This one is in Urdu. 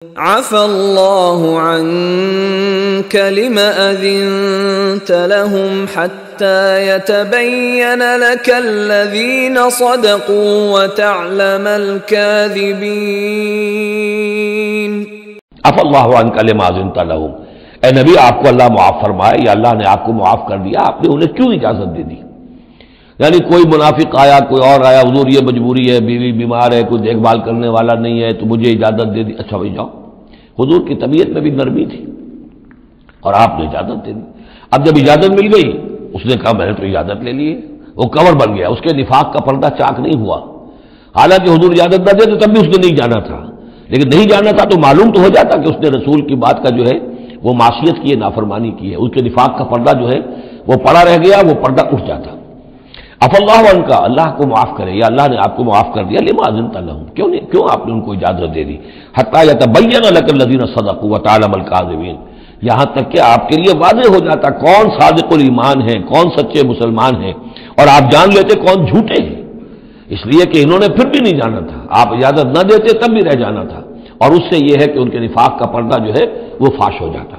عفى الله عنك لم أذنت لهم حتى يتبين لك الذين صدقوا وتعلم الكاذبين. عفى الله عنك لم أذنت لهم، اے نبی آپ کو اللہ معاف فرمائے، یا اللہ نے آپ کو معاف کر دیا، آپ نے انہیں کیوں اجازت دے دی؟ یعنی کوئی منافق آیا، کوئی اور آیا، حضور یہ مجبوری ہے، بیوی بیمار ہے، کوئی دیکھ بھال کرنے والا نہیں ہے، تو مجھے اجازت دے دی. اچھا بھائی جاؤ. حضور کی طبیعت میں بھی نرمی تھی اور آپ نے اجازت دے دی. اب جب اجازت مل گئی، اس نے کہا میں نے تو اجازت لے لی، وہ کور بن گیا، اس کے نفاق کا پردہ چاک نہیں ہوا. حالانکہ حضور اجازت نہ دے تو تب بھی اس نے نہیں جانا تھا، لیکن نہیں جانا تھا تو معلوم تو ہو جاتا کہ اس نے رسول کی بات کا جو ہے وہ معصیت کی ہے، نافرمانی کی ہے، اس کے نفاق کا پردہ جو ہے وہ پڑا رہ گیا، وہ پردہ اٹھ جاتا. عفى الله عنك، اللہ کو معاف کرے، یا اللہ نے آپ کو معاف کر دیا. لما أذنت لهم، کیوں آپ نے ان کو اجازت دے دی؟ حتى يتبين لك الذين صدقوا وتعلم الكاذبين، یہاں تک کہ آپ کے لیے واضح ہو جاتا کون صادق الایمان ہے، کون سچے مسلمان ہیں، اور آپ جان لیتے کون جھوٹے ہیں. اس لیے کہ انہوں نے پھر بھی نہیں جانا تھا، آپ اجازت نہ دیتے تب بھی رہ جانا تھا، اور اس سے یہ ہے کہ ان کے نفاق کا پردہ جو ہے وہ فاش ہو جاتا.